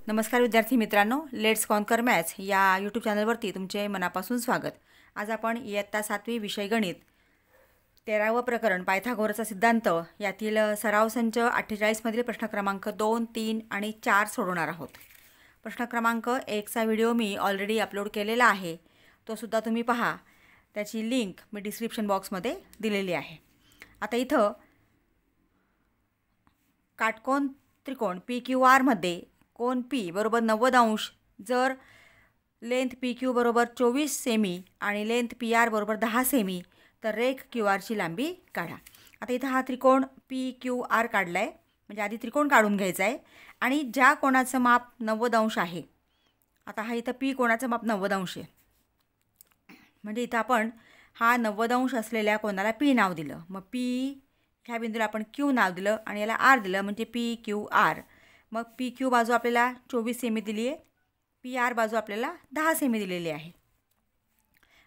नमस्कार विद्यार्थी मित्रांनो, लेट्स कॉन्कर मॅथ्स या यूट्यूब चॅनलवरती तुमचे मनापासून स्वागत. आज आपण इयत्ता 7वी विषय गणित 13वं प्रकरण पायथागोरसचा सिद्धांत यातील सराव संच 48 मधील प्रश्न क्रमांक 2, 3 आणि 4 सोडवणार आहोत. प्रश्न क्रमांक 1चा व्हिडिओ मी ऑलरेडी अपलोड केलेला आहे, तो सुद्धा तुम्ही पहा. त्याची लिंक मी डिस्क्रिप्शन बॉक्समध्ये दिलेली आहे. आता इथं काटकोन त्रिकोण PQR मध्ये कोन P बरोबर 90 अंश जर लेंथ PQ बरोबर 24 सेमी आणि लेंथ PR बरोबर 10 सेमी तर रेख QRची लांबी काढा. आता इथं हा त्रिकोण PQR काढला आहे, म्हणजे आधी त्रिकोण काढून घ्यायचा आहे आणि ज्या कोणाचं माप 90 अंश आहे. आता हा इथं P कोणाचं माप 90 अंश आहे, म्हणजे इथं आपण हा 90 अंश असलेल्या कोणाला P नाव दिलं. मग P ह्या बिंदूला आपण Q नाव दिलं आणि याला R दिलं, म्हणजे PQR. मग PQ बाजू आपल्याला 24 सेमी दिली आहे, PR बाजू आपल्याला 10 सेमी दिलेली आहे.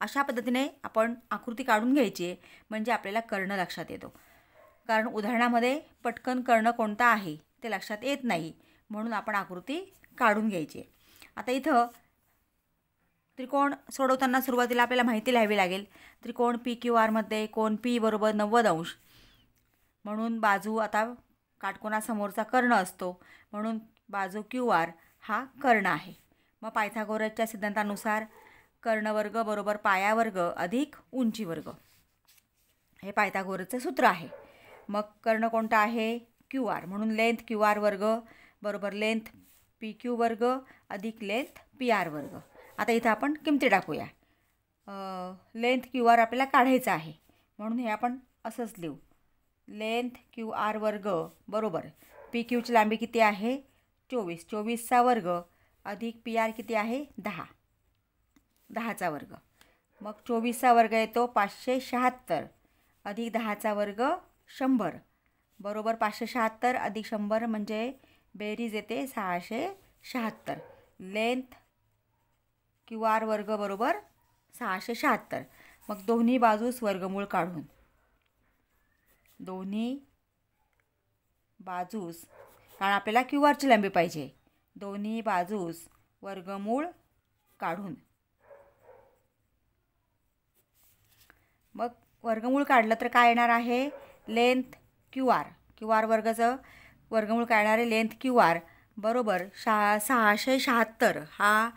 अशा पद्धतीने आपण आकृती काढून घ्यायची आहे, म्हणजे आपल्याला कर्ण लक्षात येतो. कारण उदाहरणामध्ये पटकन कर्ण कोणता आहे ते लक्षात येत नाही, म्हणून आपण आकृती काढून घ्यायची आहे. आता इथं त्रिकोण सोडवताना सुरुवातीला आपल्याला माहिती लिहावी लागेल. त्रिकोण PQR मध्ये कोन P बरोबर 90 अंश, म्हणून बाजू आता काटकोनासमोरचा कर्ण असतो, म्हणून बाजू QR हा कर्ण आहे. मग पायथागोरसच्या सिद्धांतानुसार कर्णवर्ग बरोबर पायावर्ग अधिक उंची वर्ग हे पायथागोरसचं सूत्र आहे. मग कर्ण कोणता आहे? QR, म्हणून लेंथ QR वर्ग बरोबर लेंथ PQ वर्ग अधिक लेंथ PR वर्ग. आता इथं आपण किमती टाकूया. लेंथ QR आपल्याला काढायचा आहे, म्हणून हे आपण असंच लिहू. लेंथ QR वर्ग बरोबर PQची लांबी किती आहे? 24. 24चा वर्ग अधिक PR किती आहे? 10. 10चा वर्ग. मग 24चा वर्ग येतो 576 अधिक 10चा वर्ग 100 बरोबर 576 अधिक 100 म्हणजे बेरीज येते 676. लेंथ QR वर्ग बरोबर 676. मग दोन्ही बाजूस वर्गमूळ काढून कारण आपल्याला QRची लांबी पाहिजे, दोन्ही बाजूस वर्गमूळ काढून मग वर्गमूळ काढलं तर काय येणार आहे? लेंथ QR वर्गाचं वर्गमूळ काढणार आहे. लेंथ QR बरोबर 676 हा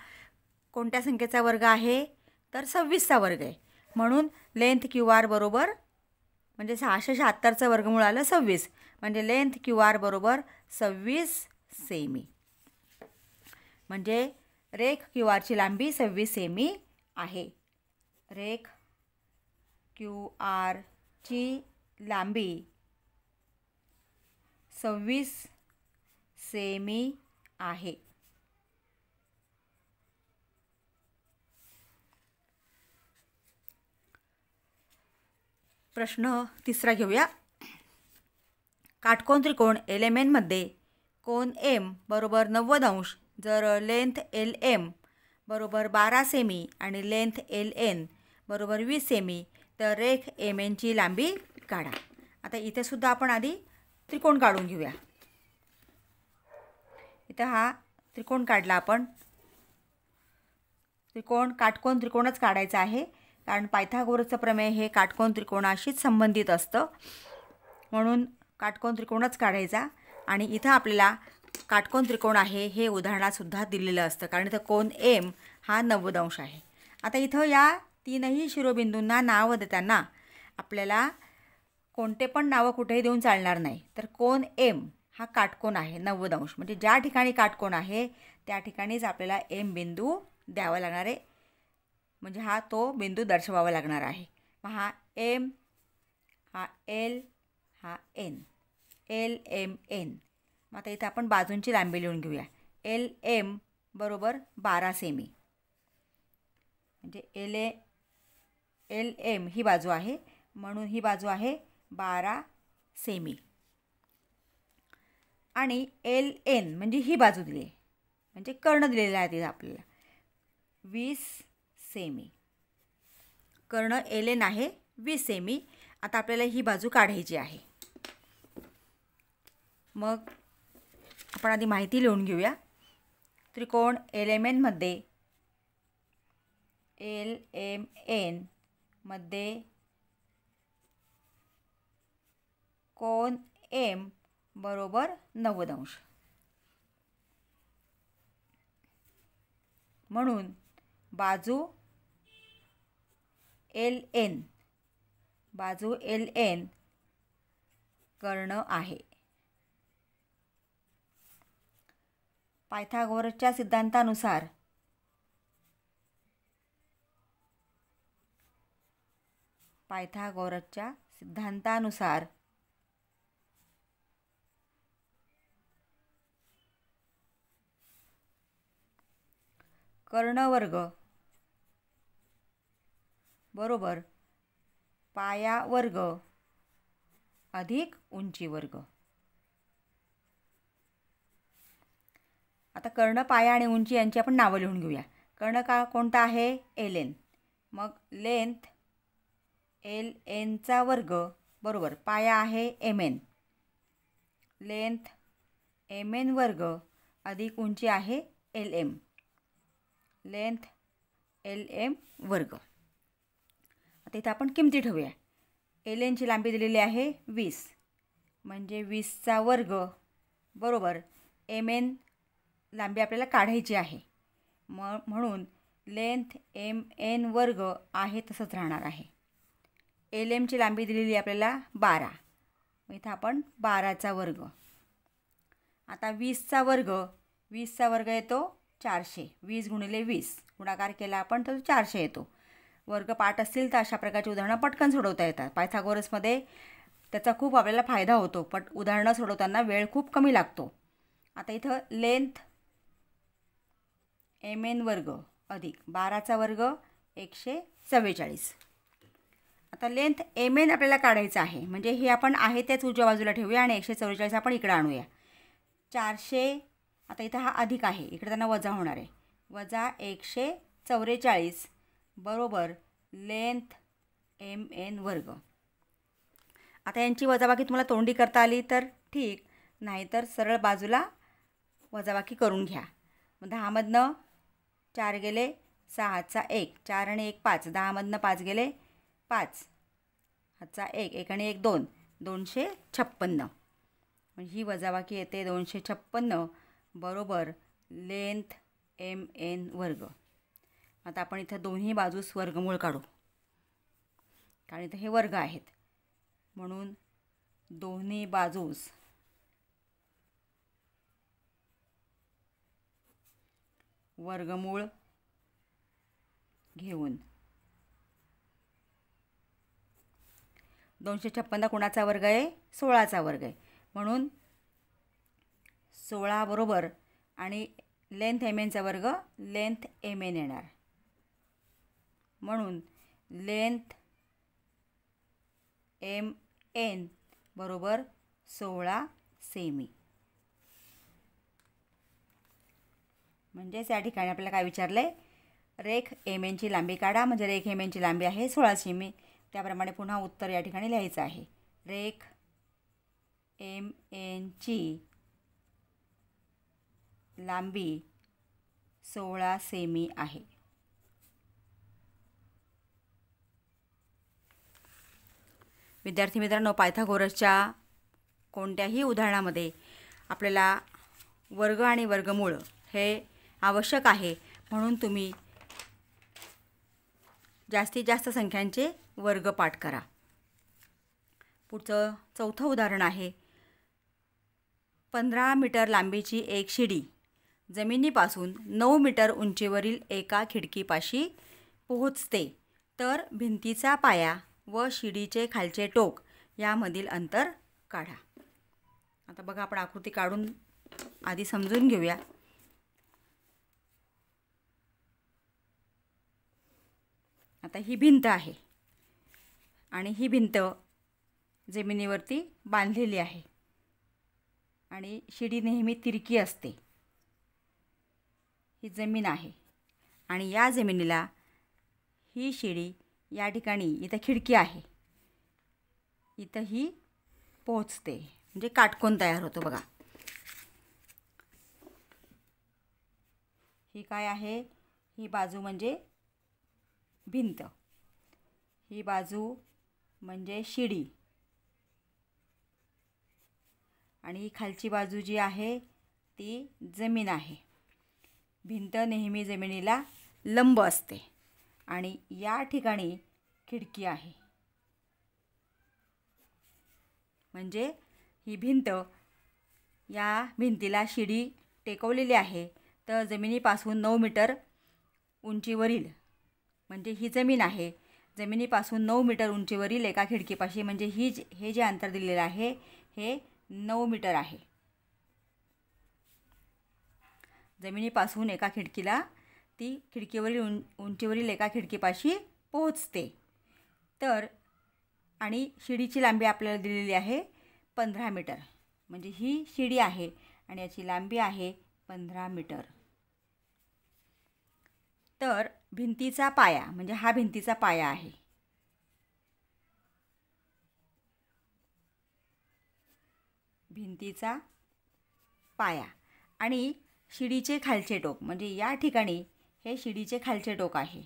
कोणत्या संख्येचा वर्ग आहे? तर 26चा वर्ग आहे, म्हणून लेंथ QR बरोबर म्हणजे 676चं वर्गमूळ आलं 26, म्हणजे लेंथ QR बरोबर 26 सेमी. म्हणजे रेख QRची लांबी 26 सेमी आहे. रेख QRची लांबी 26 सेमी आहे. प्रश्न 3 घेऊया. काटकोन त्रिकोण LMN मध्ये कोन M बरोबर 90 अंश जर लेंथ LM बरोबर 12 सेमी आणि लेंथ LN बरोबर 20 सेमी तर रेख MNची लांबी काढा. आता इथे सुद्धा आपण आधी त्रिकोण काढून घेऊया. इथं हा त्रिकोण काढला आपण. काटकोन त्रिकोणच काढायचा आहे, कारण पायथागोरसचं प्रमेय हे काटकोन त्रिकोणाशीच संबंधित असतं, म्हणून काटकोन त्रिकोणच काढायचा. आणि इथं आपल्याला काटकोन त्रिकोण आहे हे उदाहरणातसुद्धा दिलेलं असतं, कारण इथं कोन M हा 90 अंश आहे. आता इथं या तीनही शिरोबिंदूंना नावं देताना आपल्याला कोणते पण नावं कुठेही देऊन चालणार नाही. तर कोन M हा काटकोन आहे 90 अंश, म्हणजे ज्या ठिकाणी काटकोन आहे त्या ठिकाणीच आपल्याला M बिंदू द्यावा लागणार आहे, म्हणजे हा तो बिंदू दर्शवावा लागणार आहे. मग हा M, हा L, हा N, LMN. मग आता इथं आपण बाजूंची लांबी लिहून घेऊया. LM बरोबर 12 सेमी, म्हणजे LM ही बाजू आहे, म्हणून ही बाजू आहे 12 सेमी. आणि LN म्हणजे ही बाजू दिली आहे, म्हणजे कर्ण दिलेला आहे तिथं आपल्याला 20 सेमी. कर्ण LN आहे 20 सेमी. आता आपल्याला ही बाजू काढायची आहे. मग आपण आधी माहिती लिहून घेऊया. त्रिकोण LMN मध्ये कोन M बरोबर 90 अंश. म्हणून बाजू LN कर्ण आहे. पायथागोरसच्या सिद्धांतानुसार कर्णवर्ग बरोबर पाया वर्ग अधिक उंची वर्ग. आता कर्ण, पाया आणि उंची यांची आपण नावं लिहून घेऊया. कर्ण कोणता आहे? LN. मग लेंथ LNचा वर्ग बरोबर पाया आहे MN. लेंथ MN वर्ग अधिक उंची आहे LM. लेंथ LM वर्ग. आता इथं आपण किमती ठेवूया. LNची लांबी दिलेली आहे 20, म्हणजे 20चा वर्ग बरोबर MN लांबी आपल्याला काढायची आहे. म्हणून लेंथ MN वर्ग आहे तसंच राहणार आहे. LMची लांबी दिलेली आपल्याला 12, मग इथं आपण 12चा वर्ग. आता 20चा वर्ग येतो 400. 20 गुणिले 20 गुणाकार केला आपण तर 400 येतो. वर्ग पाठ असतील तर अशा प्रकारची उदाहरणं पटकन सोडवता येतात. पायथागोरसमध्ये त्याचा खूप आपल्याला फायदा होतो. उदाहरणं सोडवताना वेळ खूप कमी लागतो. आता इथं लेंथ MN वर्ग अधिक 12चा वर्ग 144. आता लेंथ MN आपल्याला काढायचं आहे, म्हणजे हे आपण आहे त्याच उजव्या बाजूला ठेवूया आणि 144 आपण इकडे आणूया. 400 आता इथं हा अधिक आहे, इकडे त्यांना वजा होणार आहे. वजा 144 बरोबर लेंथ MN वर्ग. आता यांची वजाबाकी तुम्हाला तोंडी करता आली तर ठीक, नाहीतर सरळ बाजूला वजाबाकी करून घ्या. मग 10मधनं 4 गेले 6चा 1, 4 आणि 1 5, 10मधनं 5 गेले 5, हातचा 1, 1 आणि 1 2, 256. म्हणजे ही वजाबाकी येते 256 बरोबर लेंथ MN वर्ग. आता आपण इथं दोन्ही बाजूस वर्गमूळ काढू, कारण इथं हे वर्ग आहेत. म्हणून दोन्ही बाजूस वर्गमूळ घेऊन 256 कुणाचा वर्ग आहे? 16चा वर्ग आहे. म्हणून 16 बरोबर आणि लेंथ MNचा वर्ग लेंथ MN येणार. म्हणून लेंथ MN बरोबर 16 सेमी. म्हणजेच या ठिकाणी आपल्याला काय विचारलं आहे? रेख MNची लांबी काढा. म्हणजे रेख MNची लांबी आहे 16 सेमी. त्याप्रमाणे पुन्हा उत्तर या ठिकाणी लिहायचं आहे. रेख MNची लांबी 16 सेमी आहे. विद्यार्थी मित्रांनो, पायथागोरसच्या कोणत्याही उदाहरणामध्ये आपल्याला वर्ग आणि वर्गमूळ हे आवश्यक आहे. म्हणून तुम्ही जास्तीत जास्त संख्यांचे वर्ग पाठ करा. पुढचं चौथं उदाहरण आहे. 15 मीटर लांबीची एक शिडी जमिनीपासून 9 मीटर उंचीवरील एका खिडकीपाशी पोहोचते, तर भिंतीचा पाया व शिडीचे खालचे टोक यामधील अंतर काढा. आता बघा, आपण आकृती काढून आधी समजून घेऊया. आता ही भिंत आहे आणि ही भिंत जमिनीवरती बांधलेली आहे आणि शिडी नेहमी तिरकी असते. ही जमीन आहे आणि या जमिनीला ही शिडी या ठिकाणी इथं खिडकी आहे, इथं ही पोहोचते, म्हणजे काटकोन तयार होतो. बघा, ही काय आहे? ही बाजू म्हणजे भिंत, ही बाजू म्हणजे शिडी आणि ही खालची बाजू जी आहे ती जमीन आहे. भिंत नेहमी जमिनीला लंब असते आणि या ठिकाणी खिडकी आहे. म्हणजे ही भिंत, या भिंतीला शिडी टेकवलेली आहे. तर जमिनीपासून 9 मीटर उंचीवरील, म्हणजे ही जमीन आहे, जमिनीपासून 9 मीटर उंचीवरील एका खिडकीपाशी, म्हणजे हे जे अंतर दिलेलं आहे हे 9 मीटर आहे. जमिनीपासून एका खिडकीला ती खिडकीवरील उंचीवरील एका खिडकीपाशी पोहोचते. तर आणि शिडीची लांबी आपल्याला दिलेली आहे 15 मीटर, म्हणजे ही शिडी आहे आणि याची लांबी आहे 15 मीटर. तर भिंतीचा पाया, म्हणजे हा भिंतीचा पाया आहे. भिंतीचा पाया आणि शिडीचे खालचे टोक, म्हणजे या ठिकाणी हे शिडीचे खालचे टोक आहे.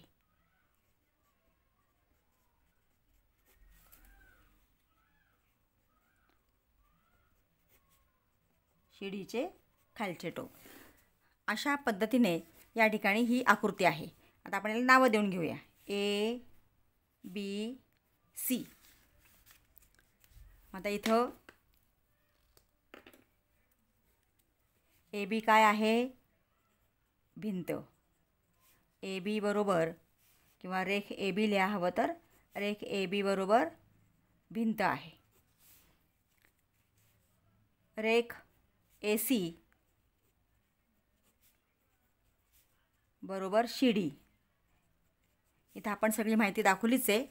शिडीचे खालचे टोक. अशा पद्धतीने या ठिकाणी ही आकृती आहे. आता आपण याला नावं देऊन घेऊया. A, B, C. आता इथं AB काय आहे? भिंत. AB बरोबर, किंवा रेख AB लिहा हवं तर, रेख AB बरोबर भिंत आहे. रेख AC बरोबर शिडी. इथं आपण सगळी माहिती दाखवलीच आहे,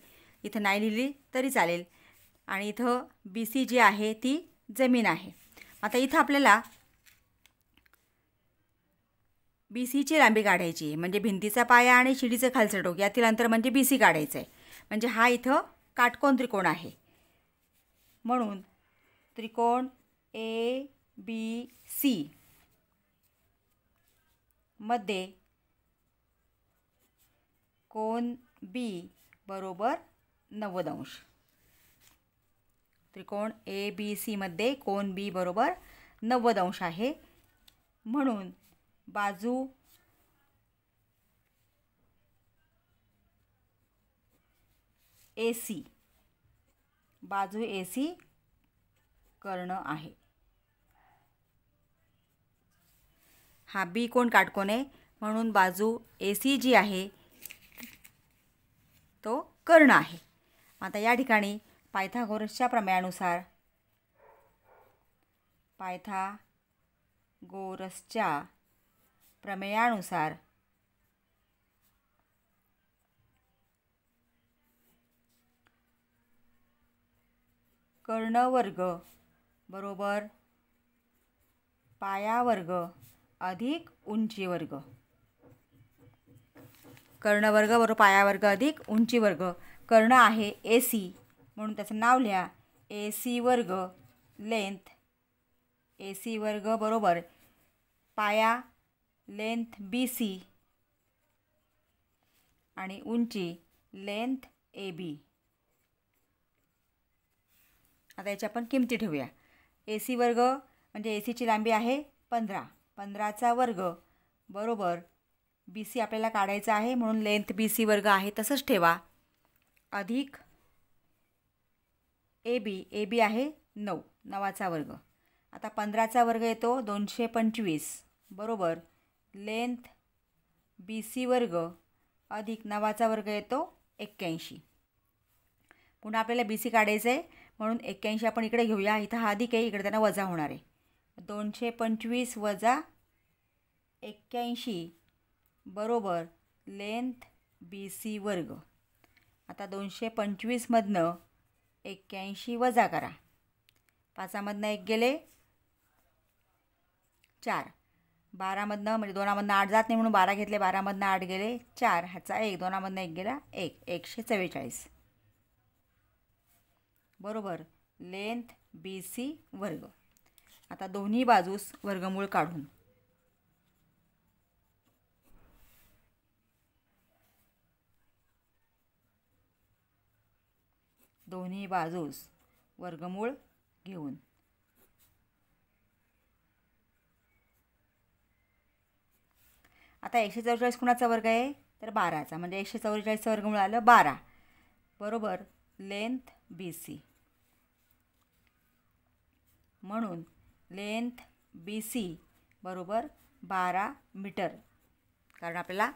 इथं नाही लिहिली तरी चालेल. आणि इथं BC जी आहे ती जमीन आहे. आता इथं आपल्याला BCची लांबी काढायची, म्हणजे भिंतीचा पाया आणि शिडीचं खालचं टोक यातील अंतर म्हणजे BC काढायचं आहे. म्हणजे हा इथं काटकोन त्रिकोण आहे. म्हणून त्रिकोण ABC मध्ये कोन B बरोबर 90 अंश. त्रिकोण ABC मध्ये कोन B बरोबर 90 अंश आहे. म्हणून बाजू AC, बाजू AC कर्ण आहे. हा B कोण काटकोन आहे, म्हणून बाजू AC जी आहे तो कर्ण आहे. आता या ठिकाणी पायथागोरसच्या प्रमेयानुसार कर्ण वर्ग बरोबर पाया वर्ग अधिक उंची वर्ग. कर्ण वर्ग बरोबर पाया वर्ग अधिक उंची वर्ग. कर्ण आहे AC, म्हणून त्याचं नाव लिहा AC वर्ग लेंथ. AC वर्ग बरोबर पाया लेंथ BC आणि उंची लेंथ AB. आता याची आपण किमती ठेवूया. AC वर्ग म्हणजे ACची लांबी आहे 15, 15चा वर्ग बरोबर BC आपल्याला काढायचा आहे, म्हणून लेंथ BC वर्ग आहे तसंच ठेवा, अधिक AB आहे 9, 9चा वर्ग. आता 15चा वर्ग येतो 225 बरोबर लेंथ BC वर्ग अधिक 9चा वर्ग येतो 81. पुन्हा आपल्याला BC काढायचं आहे, म्हणून 81 आपण इकडे घेऊया. इथं हा अधिक आहे, इकडे त्यांना वजा होणार आहे. 225 वजा 81 बरोबर लेंथ BC वर्ग. आता 225मधनं 81 वजा करा. 5मधनं 1 गेले 4, 12मधनं म्हणजे 2मधनं 8 जात नाही म्हणून 12 घेतले, 12मधनं 8 गेले 4, ह्याचा 1, 2मधनं 1 गेला 1, 144 बरोबर लेंथ BC वर्ग. आता दोन्ही बाजूस वर्गमूळ काढून दोन्ही बाजूस वर्गमूळ घेऊन. आता 144 कुणाचा वर्ग आहे तर 12चा, म्हणजे 144चं वर्गमूळ आलं 12 बरोबर लेंथ BC. म्हणून लेंथ BC बरोबर 12 मीटर, कारण आपल्याला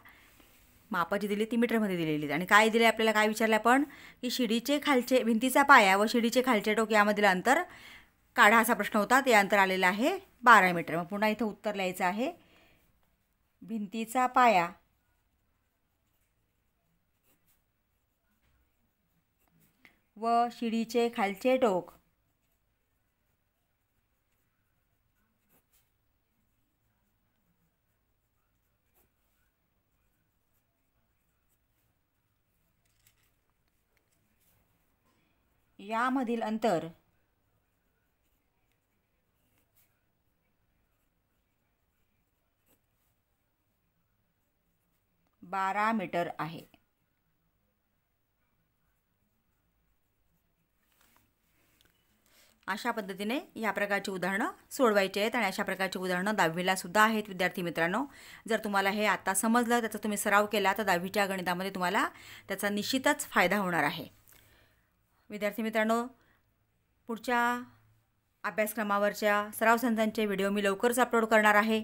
मापं जी दिली ती मीटरमध्ये दिलेली आहेत. आणि काय दिले आपल्याला, काय विचारलं आपण की शिडीचे खालचे भिंतीचा पाया व शिडीचे खालचे टोक यामधील अंतर काढा असा प्रश्न होता. ते अंतर आलेलं आहे 12 मीटर. मग पुन्हा इथं उत्तर लिहायचं आहे. भिंतीचा पाया व शिडीचे खालचे टोक यामधील अंतर 12 मीटर आहे. अशा पद्धतीने या प्रकारची उदाहरणं सोडवायची आहेत आणि अशा प्रकारची उदाहरणं 10वीला सुद्धा आहेत विद्यार्थी मित्रांनो. जर तुम्हाला हे आता समजलं, त्याचा तुम्ही सराव केला तर 10वीच्या गणितामध्ये तुम्हाला त्याचा निश्चितच फायदा होणार आहे. विद्यार्थी मित्रांनो, पुढच्या अभ्यासक्रमावरच्या सराव संचांचे व्हिडिओ मी लवकरच अपलोड करणार आहे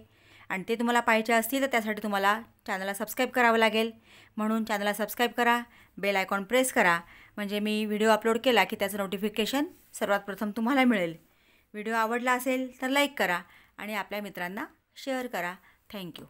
आणि ते तुम्हाला पाहायचे असतील तर त्यासाठी तुम्हाला चॅनलला सबस्क्राईब करावं लागेल. म्हणून चॅनलला सबस्क्राईब करा, बेल आयकॉन प्रेस करा, म्हणजे मी व्हिडिओ अपलोड केला की त्याचं नोटिफिकेशन सर्वात प्रथम तुम्हाला मिळेल. व्हिडिओ आवडला असेल तर लाईक करा आणि आपल्या मित्रांना शेअर करा. थँक्यू.